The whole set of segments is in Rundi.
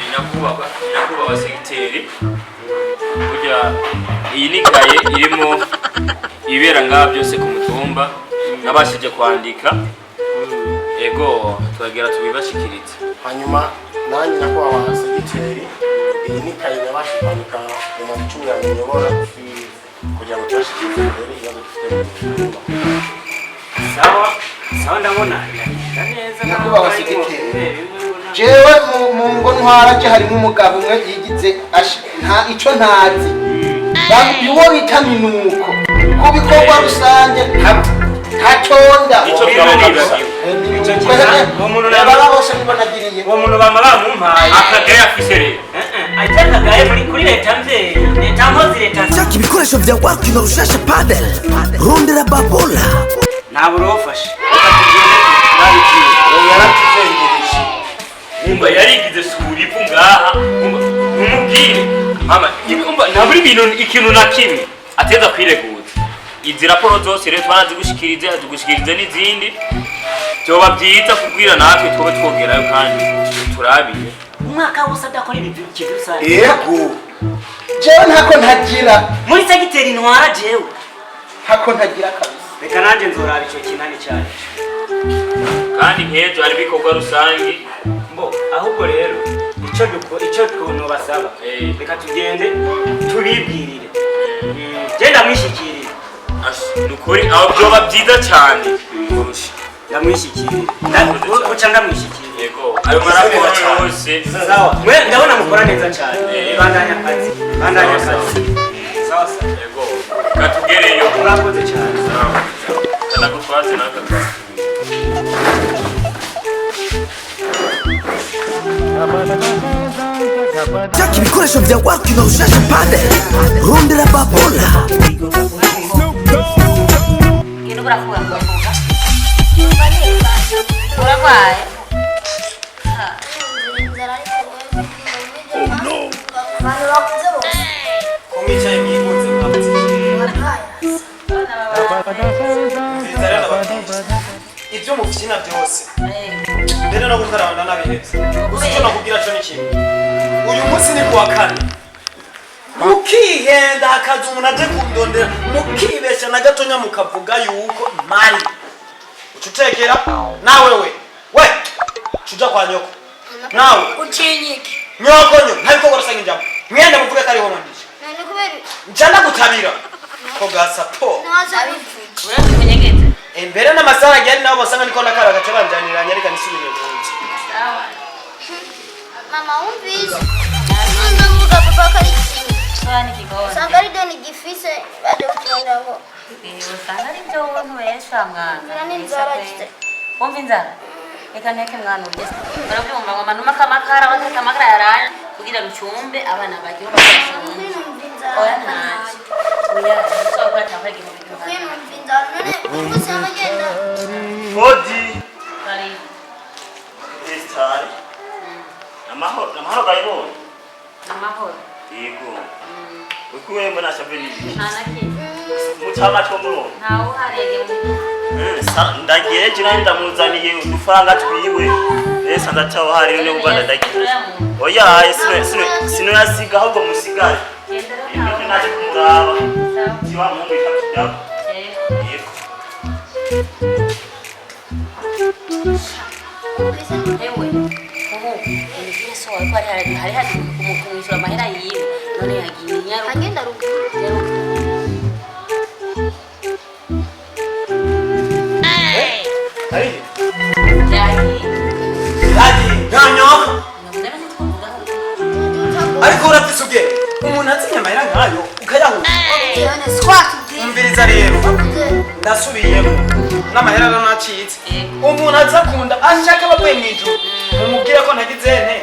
Nyakubahwa segiteri burya iyi ni kaye irimo ibera ngaha byose ku mutumba nabashije kwandika ego turagera tubibashikiriza hanyuma nanjye nyakubahwa segiteri iyi ni kaye nabashije kwandika mu macumi ya nyobora kugira ngo tubashikirize imbere ibibazo dufite sawa ndabona neza nyakubahwa segiteri jewe mu ngo ntwara cyo harimo umugabo umwe yigize nta ico ntazi uwo bita minuko ku bikorwa rusange ntaconda ico byababwiye bose nibonagiriye uwo muntu bama bamumpaye akagaye afise rero akagaye kuri leta mvyeyi leta mpozi leta shaka ibikoresho vya wakina rushasha padel rondera babola nta burofashe yaratuzengereje umba yarigize surivu ngaha umubwire mama ntaburi ikintu na kimwe ateza kwireguza izi raporo zose rero twanazigushikirize n'izindi byoba byiza kubwira natwe twobe twogerayo kandi turabiye umwaka wose adakora ibintu kidusa yego jewe ntako ntagira muri segiteri ntwara jewe ntako ntagira kabisa reka nanjye nzoraba ico kinani cyane kandi nk'ejo hari ibikorwa rusange ahubwo rero icyo tuntu basaba reka tugende tubibwirire genda mwishikirire nukuri aho byoba byiza cyane kurusha ndamwishikirire uca ndamwishikirire yego ayo maraporo yose sawa mwe ndabona mukora neza cyane bandanya akazi sawa yego katugereyo urakoze cyane kanagutwaze n'akazi shaka ibikoresho vya wakina rushasha padel rondera babola ibyo mufina byose mbere no gukarabana n'abihetse gusa icyo nakubwira cyo ni kimwe uyu munsi ni kuwa kane mukihenda hakaza umuntu aje kundondera mukibesha na gatonya mukavuga yuko mari ucutekera nawe we cuja kwa nyoko nawe ucinyike nyoko ntabiko gorasanga injamo mwende muvuge kari ho mwandije nani kubera njana gutabira ko gasapo nazabivuga urakumenyegeza mbere n'amasara agenda nabo basanga niko nakara gace banjaniranye ariko nisubire mu nzu sawa mama umvise ndavuga papa kari kintu Swani kigona. sangari deni gifise bade utonda ngo Usanga ari byo wontu wesha mwana. nani nzara kite Wumva inzara? Reka nteke mwana ugeze. Barabyumva ngo manuma kamakara bateka amakara yaranye kugira rucumbe abana bagiye bakashonga. Oya ntaje. Oya so kwa tafagi mu bintu. kwenu mvinzara none umunsi amagenda Odi Kari. Estari amahoro gayibona Amahoro. yego ukuwe mbona shabeni Anaki. mutama tomuro Ntawo harege mu bintu. ndagiye jina ndamuzaniye udufaranga twiwe esa ndacaho hari ne ubanda ndagiye oya sino yasiga ahubwo musigare ibyo naje kumuraba kiwa mu bitatu byabo yego Ewe. Ubu ni so ko hari kumwishyura amahera yiwe none yagiye nyaru. agenda ruguru ari Yagiye. adi nyanyo Ndabona twavugaho. ariko urafise ubwe umuntu atsinya amahera nkayo ukayaho yone swat umviriza rero ndasubiyemo n'amahera ranacitse umuntu aza kunda ashaka bavuye mu ijuru umubwire ko nagize nte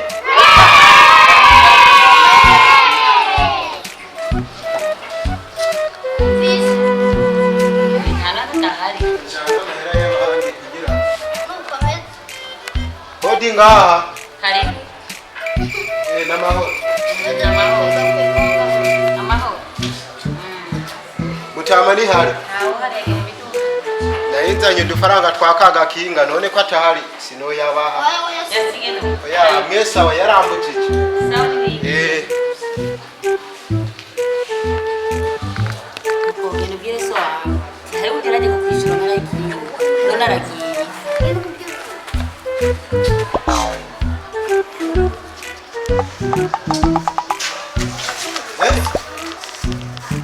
Odi ngaha Karibu. n'amahoro Amahoro. mutama ni hari Ntawo harege mu bintu. naye nayizanye udufaranga twakaga kinga none ko atahari sinoyabaha. Oya mwese aba yarambukije.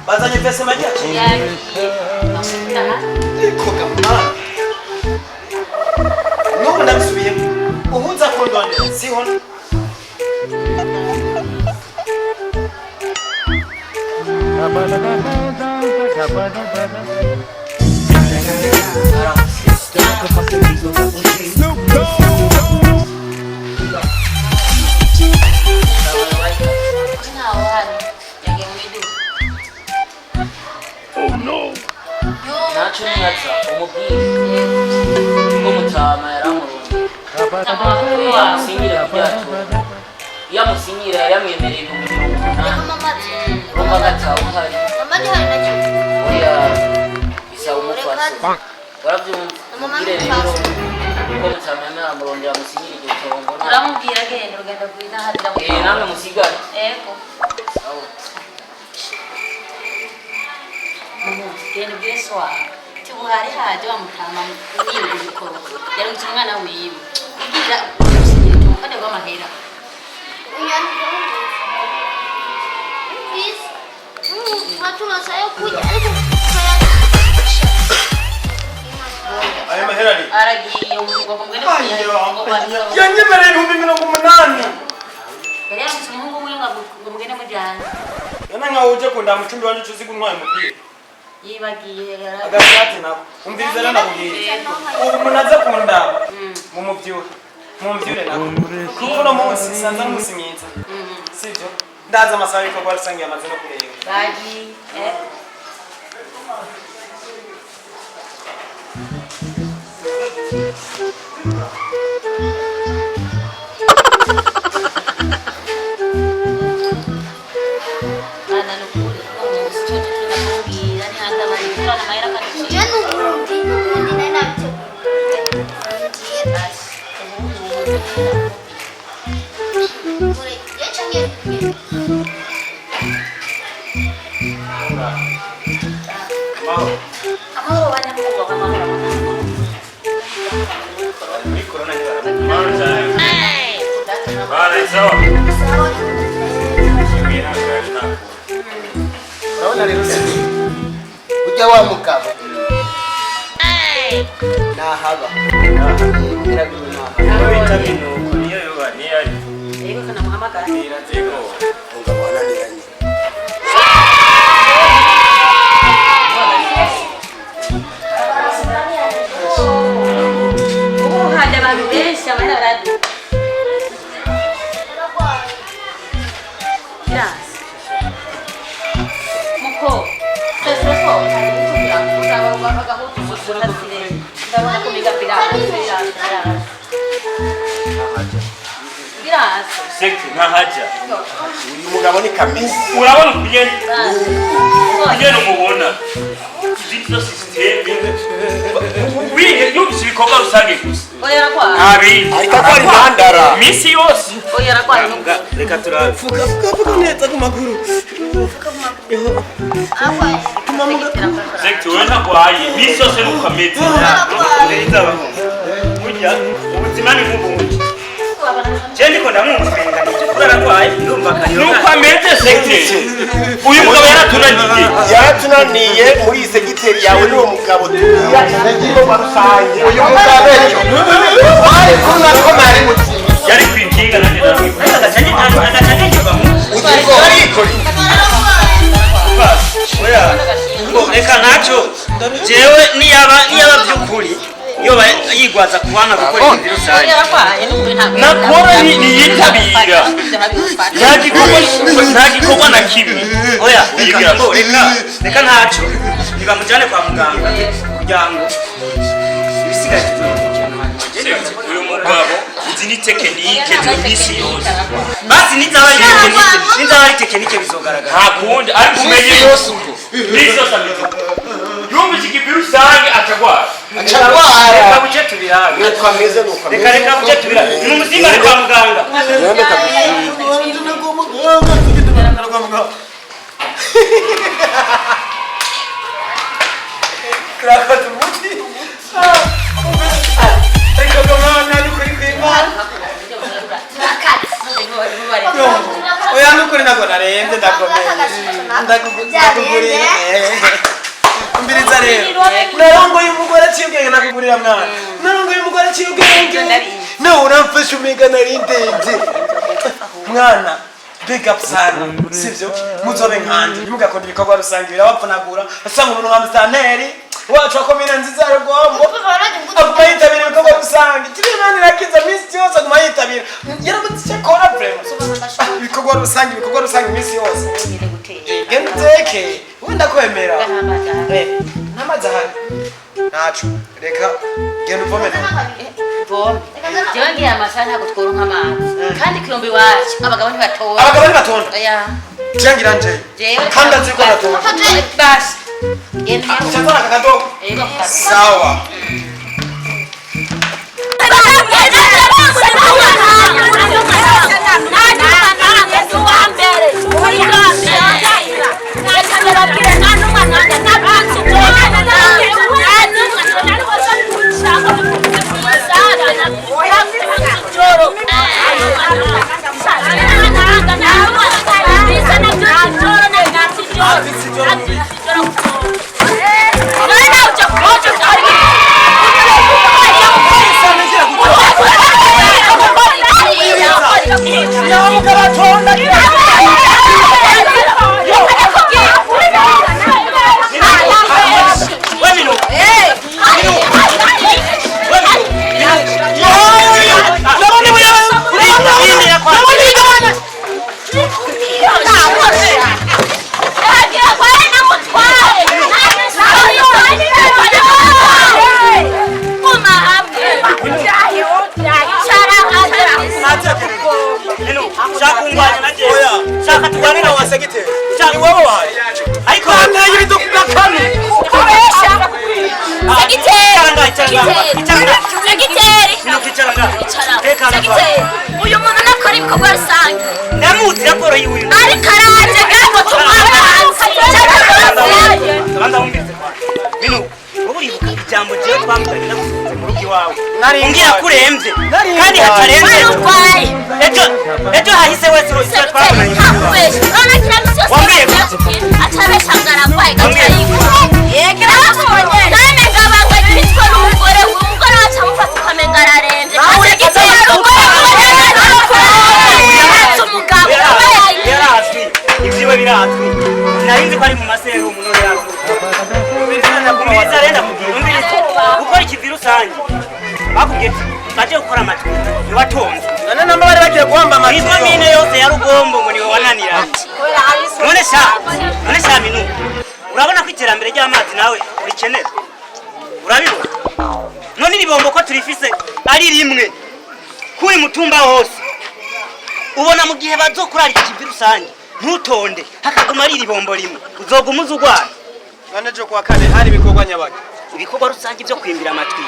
Bazanye pesa maji achi. Koka mama. Nuko ndabisubiye. Uhuza kondone sihon. Nacho nyaza umubwire ngo mutama yaramurongo yamusinyira byacu yamusinyira yamwemereye mu rumba gataho hari oya bisa umufasi warabyumva umubwire rero ngo mutama yaramurongo yamusinyira igitongo uramubwira agenda ugenda kwita hadira namwe musigara eko genda bweswa tubuhari haje bamutama wiyo gukora yari umwana wiwe kugira umushyikirije umukade w'amahera Ayo mahera ni aragiye umugabo mwene yanyemereye 180. yari umuhungu wiwe ngo mwene mujyana Yana nka uje kunda mucumbi wanje uzi kuntwaye umupira. yibagiye yara Agashati nako. Umviriza rero nakubwiye. Ubu munaze kundaba. Mu muvyure. Mu mvyure nako. Kuko no munsi sanza musimyiza. Sivyo? Ndaza amasaha yuko bari sangiye amaze no kureba. bagiye Urabona rero ujya wa mugabo nahaba ngira bino Bita binuko niyo yoba niyari. yego kana muhamagara Iratego. Umugabo wananiranye. ubu haje abantu benshi abana baradu Yes. Muko. Terus ndabona ko biga birasa sekti nkahaja Uyu mugabo ni kamisi. urabona kugenda umubona izo systeme wihe yumvise ibikorwa rusange gusa oyera kwa ntabindi Ariko ko ari bandara. misi yose oyera kwa Reka turabe. Fuka neza ku maguru. sekti wewe ntakwaye misi yose nukameze Burya ubuzima ni nk'ubundi. Je ndiko ndamwumvenga nje kurara kwaye ndumva kanyo. nuko ameze sekti uyu mugabo yaratunaniye Yaratunaniye muri iyi segiteri yawe n'uwo mugabo tuya igikorwa rusange. uyu mugabo ejo ari kuna ko nari mutsinzi yari kwinginga nanjye ndamwibwira Agacange kibamu. Ugiye arikori. Oya. Reka nacho. Jewe niyaba byukuri. Yoba yigwaza kubana gukora ibintu rusange. oyera kwa nakora niyitabira nta gikorwa na kimwe Oya, reka ntacho. Nibamujane kwa muganga kugira ngo ibisigaye uyu mugabo izi ni tekinike z'imisi yose basi nizaba ari tekinike bizogaragara. nta kundi ariko umenye yose uko misi yose ameze yumvise ikivi rusange acagwara acagwara buce tubirabe twameze nuko reka buce tubirabe ni umuzinga ari kwa muganga Krakatu muti. Reka mwana nukuri kwimana. Oya nukuri nako narembye ndakomeye. Ndakugurira. Umbiriza rero. Narongo y'umugore cyibwenge nakugurira mwana. Narongo y'umugore cyibwenge. No uramfasha umega narindenge. Mwana big up sana sivyo muzobe nkandi mugakora ibikorwa rusange birabapfunagura asanga umuntu nka Mstaneri wacu akomine nziza rugombo aguma yitabira ibikorwa rusange kibimana irakiza misi yose aguma yitabira yaramutse kora vraiment ibikorwa rusange misi yose gendeke wenda kwemera namaze hari nacu reka genda uvome jewe ngiye amasaha ntabwo tworonka amazi kandi kiyombi wacu abagabo ntibatora oya cyangira nje kandi nzi ko natora basi genda cyangwa akadogo sawa uyu muntu nakora ibikorwa rusange ndamuzi raporo y'uyu ari karanje gato bino uribuka ijambo jewe twamutanye nagusunze mu rugo iwawe umbwira ko urembye kandi hatarenze ejo hahise wese wese twabonanye wambwiye atabesha ngaragwaye gatayiko yegera nane ngabangwe kitwa n'umugore umugore wacu amufata ukamenga ararembye ibyiwe birazwi narinzi ko ari mu masero umuntu yawe umubiriza renda umubiriza gukora ikivi rusange bakubwiye baje gukora amatwi ntiwatonze none namba bari bagiye guhamba amatwi ikomine yose ya Rugombo ngo niwe wananira none sha minu urabona ko iterambere ry'amazi nawe urikenera urabibona none ibombo ko turifise ari rimwe kuri mutumba hose ubona mu gihe bazokurara ikivi rusange ntutonde hakaguma ari ibombo rimwe uzoguma uzugwana none jo kwa kane hari ibikorwa nyabaki ibikorwa rusange byo kwimbira amatwi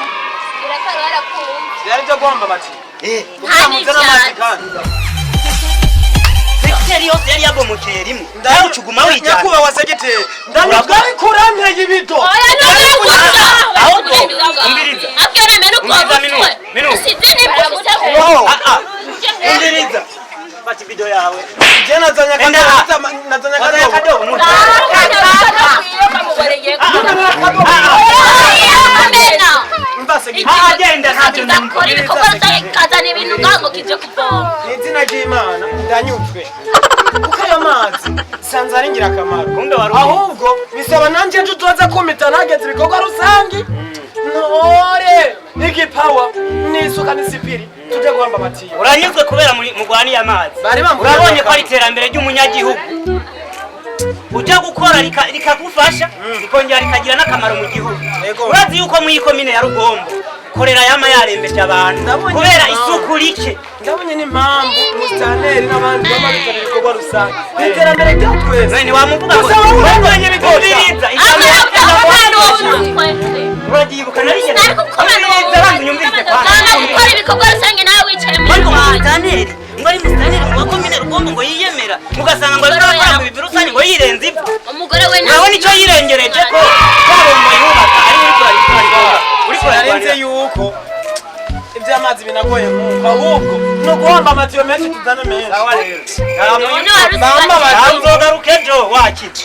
yari byo guhamba amatwi sekiteri yose yari yabomokeye rimwe nawe ucuguma wijyana nyakubawa segiteri ndanyuzwa bikuranteye ibito ahubwo umbiriza umbiriza fata ibido yawe je nazanya kadobo izina ry'Imana ndanyuzwe kuko ayo mazi sanze ari ingirakamaro ahubwo bisaba nanjye ejo tuza kumita nageze ibikorwa rusange ntore igipawa n'isuka n'isipiri tujye guhamba amatiyo uranyuzwe kubera mugwaniye amazi urabonye ko ari iterambere ry'umunyagihugu ujya gukora rikagufasha rikongera rikagira n'akamaro mu gihugu urazi yuko mu ikomine ya Rugombo korera yama yarembeje abantu kubera isuku rike. ndabonye n'impamvu umusitaneri n'abandi bamabikorera ibikorwa rusange iterambere rya twese Ni wamuvuga ngo urabonye bigomba uragibuka nari ariko komeza nyumvise kwa gukora ibikorwa rusange nawe wicaye mu Mariko rwanda mustaneri ngo ari mustaneri ngo komine rugombo ngo yiyemera mugasanga ngo arakora mu bibiru rusange ngo yirenze ipfa umugore we nawe nico yirengereje ko cyabomba yubaka ari muri kurarikora yarenze yuko iby'amazi binagoye nkuko ahubwo no guhamba amatiyo menshi tutane menshi sawa rero none wari mama batanzogaruka ejo wakiti